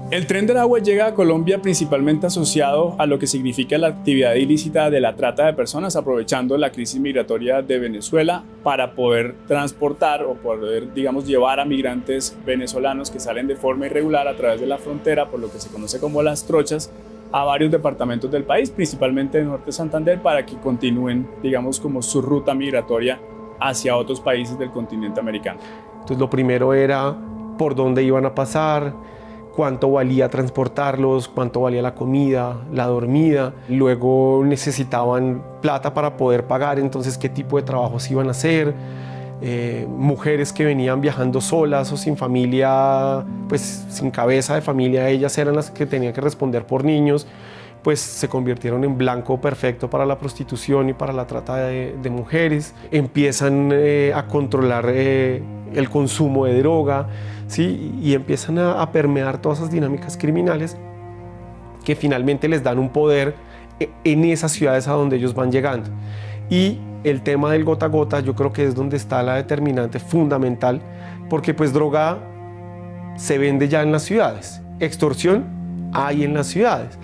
El Tren de Aragua llega a Colombia principalmente asociado a lo que significa la actividad ilícita de la trata de personas, aprovechando la crisis migratoria de Venezuela para poder transportar o poder, digamos, llevar a migrantes venezolanos que salen de forma irregular a través de la frontera, por lo que se conoce como las trochas, a varios departamentos del país, principalmente el norte de Santander, para que continúen, digamos, como su ruta migratoria hacia otros países del continente americano. Entonces lo primero era por dónde iban a pasar, cuánto valía transportarlos, cuánto valía la comida, la dormida. Luego necesitaban plata para poder pagar, entonces qué tipo de trabajos iban a hacer. Mujeres que venían viajando solas o sin familia, pues sin cabeza de familia, ellas eran las que tenían que responder por niños, pues se convirtieron en blanco perfecto para la prostitución y para la trata de mujeres. Empiezan a controlar el consumo de droga, ¿sí? Y empiezan a permear todas esas dinámicas criminales que finalmente les dan un poder en esas ciudades a donde ellos van llegando. Y el tema del gota a gota yo creo que es donde está la determinante fundamental, porque pues droga se vende ya en las ciudades, extorsión hay en las ciudades,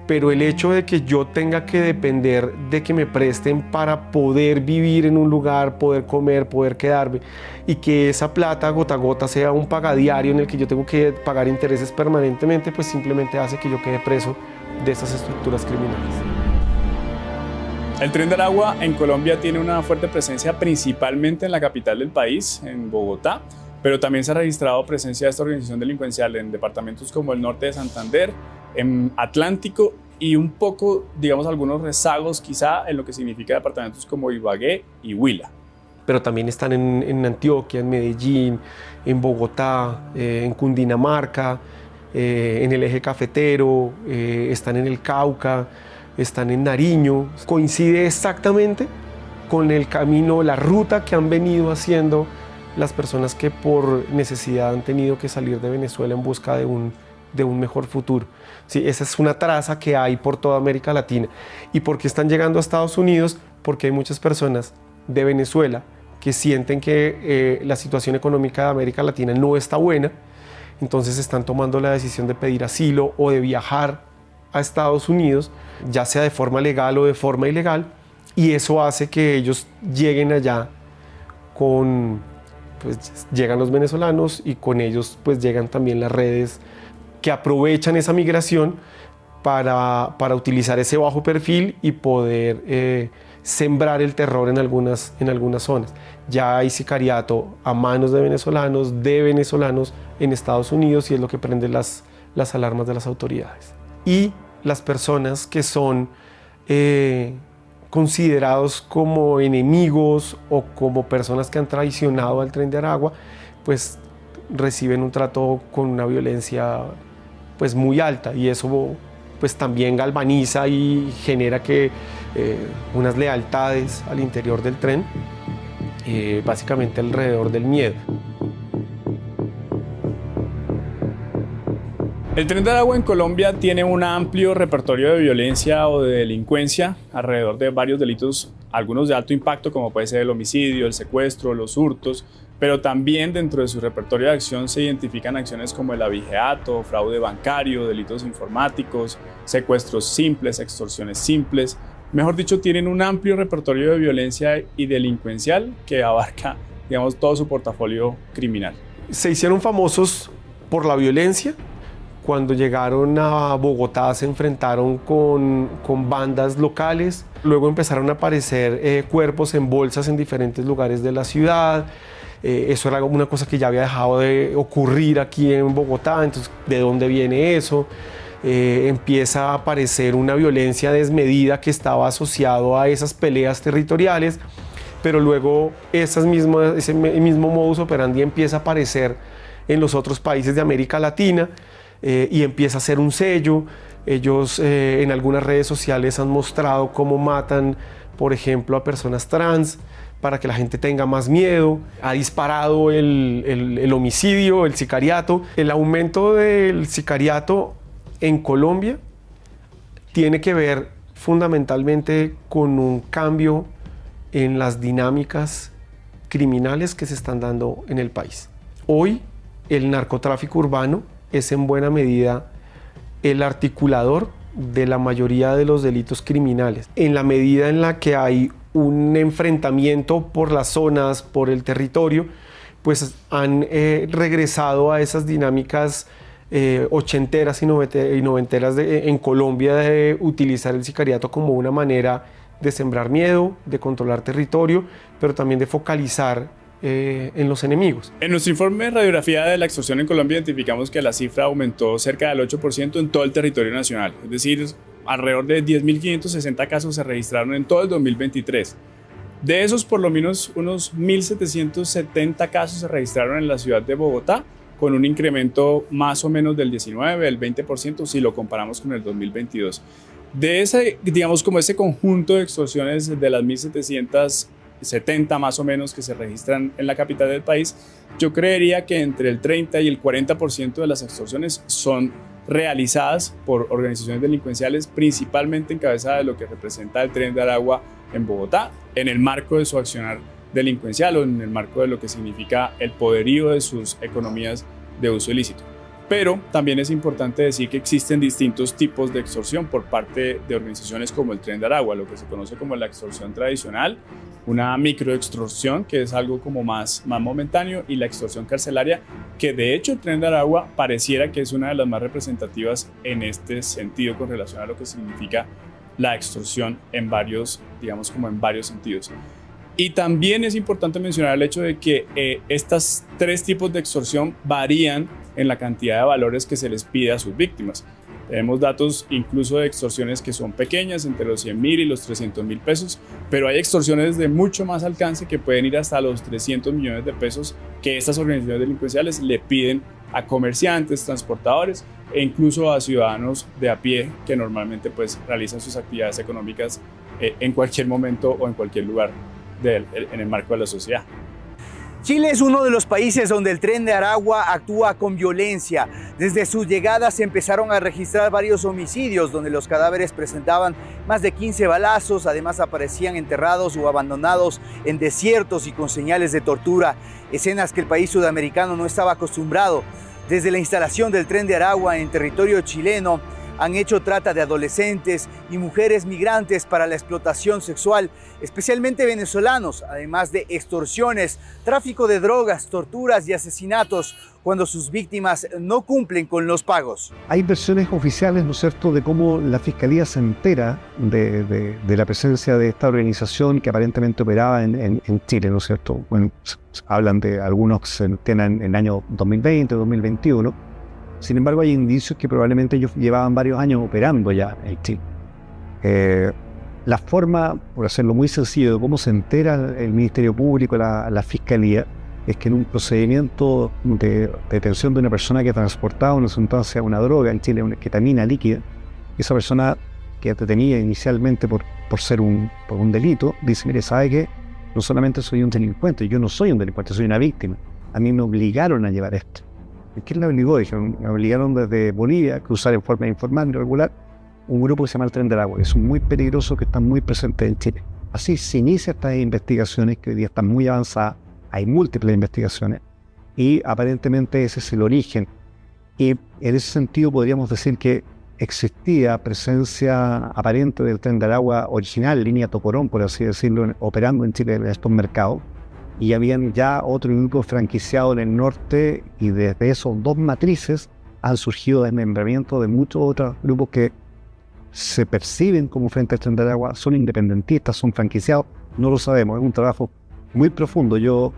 pero el hecho de que yo tenga que depender de que me presten para poder vivir en un lugar, poder comer, poder quedarme, y que esa plata gota a gota sea un pagadiario en el que yo tengo que pagar intereses permanentemente, pues simplemente hace que yo quede preso de esas estructuras criminales. El Tren de Aragua en Colombia tiene una fuerte presencia principalmente en la capital del país, en Bogotá, pero también se ha registrado presencia de esta organización delincuencial en departamentos como el norte de Santander, en Atlántico y un poco, digamos, algunos rezagos quizá en lo que significa departamentos como Ibagué y Huila. Pero también están en Antioquia, en Medellín, en Bogotá, en Cundinamarca, en el eje cafetero, están en el Cauca, están en Nariño. Coincide exactamente con el camino, la ruta que han venido haciendo las personas que por necesidad han tenido que salir de Venezuela en busca de un mejor futuro. Sí, esa es una traza que hay por toda América Latina. ¿Y por qué están llegando a Estados Unidos? Porque hay muchas personas de Venezuela que sienten que la situación económica de América Latina no está buena, entonces están tomando la decisión de pedir asilo o de viajar a Estados Unidos, ya sea de forma legal o de forma ilegal, y eso hace que ellos lleguen allá con, pues llegan los venezolanos y con ellos pues llegan también las redes que aprovechan esa migración para utilizar ese bajo perfil y poder sembrar el terror en algunas zonas. Ya hay sicariato a manos de venezolanos en Estados Unidos y es lo que prende las alarmas de las autoridades. Y las personas que son considerados como enemigos o como personas que han traicionado al Tren de Aragua, pues reciben un trato con una violencia pues muy alta, y eso pues también galvaniza y genera que unas lealtades al interior del tren, básicamente alrededor del miedo. El Tren de Aragua en Colombia tiene un amplio repertorio de violencia o de delincuencia alrededor de varios delitos, algunos de alto impacto como puede ser el homicidio, el secuestro, los hurtos, pero también dentro de su repertorio de acción se identifican acciones como el abigeato, fraude bancario, delitos informáticos, secuestros simples, extorsiones simples. Mejor dicho, tienen un amplio repertorio de violencia y delincuencial que abarca, digamos, todo su portafolio criminal. Se hicieron famosos por la violencia. Cuando llegaron a Bogotá se enfrentaron con bandas locales, luego empezaron a aparecer cuerpos en bolsas en diferentes lugares de la ciudad. Eso era una cosa que ya había dejado de ocurrir aquí en Bogotá, entonces ¿de dónde viene eso? Empieza a aparecer una violencia desmedida que estaba asociado a esas peleas territoriales, pero luego ese mismo modus operandi empieza a aparecer en los otros países de América Latina. Y empieza a ser un sello. Ellos en algunas redes sociales han mostrado cómo matan, por ejemplo, a personas trans para que la gente tenga más miedo. Ha disparado el homicidio, el sicariato. El aumento del sicariato en Colombia tiene que ver fundamentalmente con un cambio en las dinámicas criminales que se están dando en el país. Hoy el narcotráfico urbano es en buena medida el articulador de la mayoría de los delitos criminales. En la medida en la que hay un enfrentamiento por las zonas, por el territorio, pues han regresado a esas dinámicas ochenteras y noventeras en Colombia de utilizar el sicariato como una manera de sembrar miedo, de controlar territorio, pero también de focalizar en los enemigos. En nuestro informe de radiografía de la extorsión en Colombia identificamos que la cifra aumentó cerca del 8% en todo el territorio nacional, es decir, alrededor de 10.560 casos se registraron en todo el 2023. De esos, por lo menos unos 1.770 casos se registraron en la ciudad de Bogotá, con un incremento más o menos del 19, del 20% si lo comparamos con el 2022. De ese, digamos, como ese conjunto de extorsiones de las 1.770 más o menos que se registran en la capital del país, yo creería que entre el 30 y el 40% de las extorsiones son realizadas por organizaciones delincuenciales, principalmente encabezadas de lo que representa el Tren de Aragua en Bogotá, en el marco de su accionar delincuencial o en el marco de lo que significa el poderío de sus economías de uso ilícito. Pero también es importante decir que existen distintos tipos de extorsión por parte de organizaciones como el Tren de Aragua, lo que se conoce como la extorsión tradicional, una microextorsión que es algo como más momentáneo, y la extorsión carcelaria, que de hecho el Tren de Aragua pareciera que es una de las más representativas en este sentido con relación a lo que significa la extorsión en varios, digamos, como en varios sentidos. Y también es importante mencionar el hecho de que estos tres tipos de extorsión varían en la cantidad de valores que se les pide a sus víctimas. Tenemos datos incluso de extorsiones que son pequeñas, entre los 100.000 y los 300.000 pesos, pero hay extorsiones de mucho más alcance que pueden ir hasta los 300 millones de pesos que estas organizaciones delincuenciales le piden a comerciantes, transportadores e incluso a ciudadanos de a pie que normalmente pues realizan sus actividades económicas en cualquier momento o en cualquier lugar en el marco de la sociedad. Chile es uno de los países donde el Tren de Aragua actúa con violencia. Desde su llegada se empezaron a registrar varios homicidios donde los cadáveres presentaban más de 15 balazos, además aparecían enterrados o abandonados en desiertos y con señales de tortura, escenas que el país sudamericano no estaba acostumbrado. Desde la instalación del Tren de Aragua en territorio chileno, han hecho trata de adolescentes y mujeres migrantes para la explotación sexual, especialmente venezolanos, además de extorsiones, tráfico de drogas, torturas y asesinatos cuando sus víctimas no cumplen con los pagos. Hay versiones oficiales, ¿no es cierto?, de cómo la Fiscalía se entera de la presencia de esta organización que aparentemente operaba en Chile, ¿no es cierto? Bueno, hablan de algunos que se enteran en el año 2020, 2021. Sin embargo, hay indicios que probablemente ellos llevaban varios años operando ya en Chile. La forma, por hacerlo muy sencillo, de cómo se entera el Ministerio Público, la Fiscalía, es que en un procedimiento de detención de una persona que transportaba una sustancia, una droga en Chile, una ketamina líquida, esa persona que te tenía inicialmente por un delito, dice, mire, ¿sabe qué? No solamente soy un delincuente, yo no soy un delincuente, soy una víctima. A mí me obligaron a llevar esto. ¿Quién le obligó? Dijeron, me obligaron desde Bolivia a cruzar en forma informal, irregular, un grupo que se llama el Tren del Agua, que es muy peligroso, que está muy presente en Chile. Así se inician estas investigaciones, que hoy día están muy avanzadas, hay múltiples investigaciones, y aparentemente ese es el origen. Y en ese sentido podríamos decir que existía presencia aparente del Tren del Agua original, línea Toporón, por así decirlo, operando en Chile en estos mercados, y habían ya otro grupo franquiciado en el norte, y desde esos dos matrices han surgido desmembramientos de muchos otros grupos que se perciben como frente al Tren del Agua, son independentistas, son franquiciados, no lo sabemos, es un trabajo muy profundo. Yo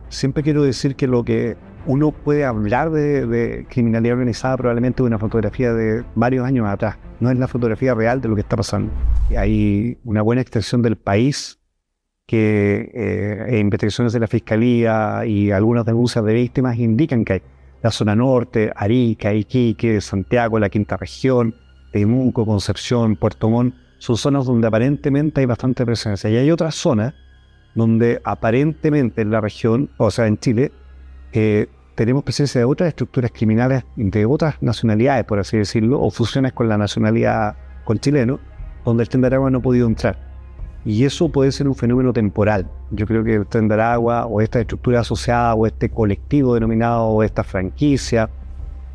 siempre quiero decir que lo que uno puede hablar de criminalidad organizada probablemente de una fotografía de varios años atrás, no es la fotografía real de lo que está pasando. Hay una buena extensión del país, que investigaciones de la Fiscalía y algunas denuncias de víctimas indican que hay la zona norte, Arica, Iquique, Santiago, la quinta región, Temuco, Concepción, Puerto Montt, son zonas donde aparentemente hay bastante presencia. Y hay otras zonas donde aparentemente en la región, o sea en Chile, tenemos presencia de otras estructuras criminales de otras nacionalidades, por así decirlo, o fusiones con la nacionalidad con chileno, donde el Tren del Agua no ha podido entrar. Y eso puede ser un fenómeno temporal. Yo creo que el Tren del Agua, o esta estructura asociada, o este colectivo denominado, o esta franquicia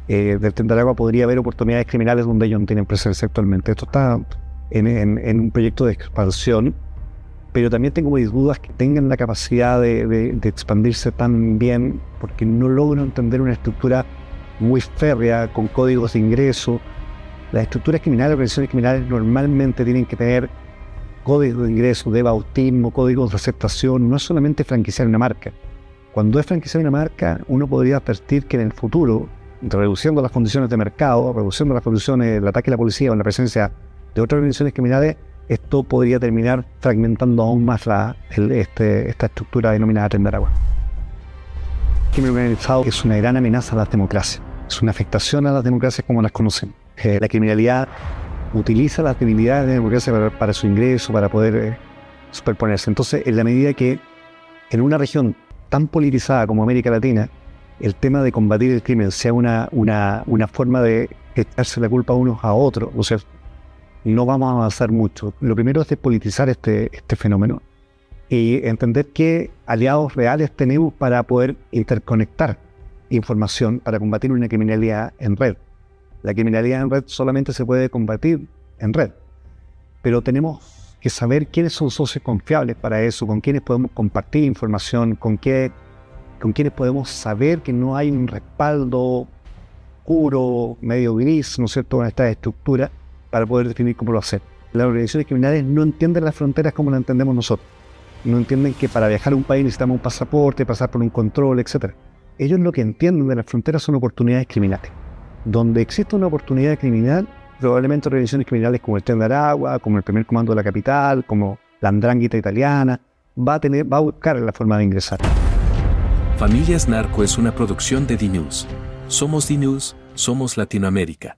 del Tren del Agua, podría haber oportunidades criminales donde ellos no tienen presencia actualmente. Esto está en un proyecto de expansión, pero también tengo mis dudas que tengan la capacidad de expandirse tan bien, porque no logro entender una estructura muy férrea, con códigos de ingreso. Las estructuras criminales, organizaciones criminales normalmente tienen que tener códigos de ingreso, de bautismo, códigos de aceptación. No es solamente franquiciar una marca. Cuando es franquiciar una marca, uno podría advertir que en el futuro, reduciendo las condiciones de mercado, reduciendo las condiciones del ataque a la policía o la presencia de otras organizaciones criminales, esto podría terminar fragmentando aún más esta estructura denominada Tren del Agua. El crimen organizado es una gran amenaza a las democracias, es una afectación a las democracias como las conocemos. La criminalidad utiliza las debilidades de la democracia para su ingreso, para poder superponerse. Entonces, en la medida que en una región tan politizada como América Latina, el tema de combatir el crimen sea una forma de echarse la culpa unos a otros, o sea, no vamos a avanzar mucho. Lo primero es despolitizar este fenómeno y entender qué aliados reales tenemos para poder interconectar información para combatir una criminalidad en red. La criminalidad en red solamente se puede combatir en red, pero tenemos que saber quiénes son socios confiables para eso, con quiénes podemos compartir información, con quiénes podemos saber que no hay un respaldo oscuro, medio gris, ¿no es cierto?, en esta estructura para poder definir cómo lo hacer. Las organizaciones criminales no entienden las fronteras como las entendemos nosotros. No entienden que para viajar a un país necesitamos un pasaporte, pasar por un control, etc. Ellos lo que entienden de las fronteras son oportunidades criminales. Donde existe una oportunidad criminal, probablemente organizaciones criminales como el Tren del Agua, como el Primer Comando de la Capital, como la 'Ndrangheta italiana, va a buscar la forma de ingresar. Familias Narco es una producción de DNews. Somos DNews, somos Latinoamérica.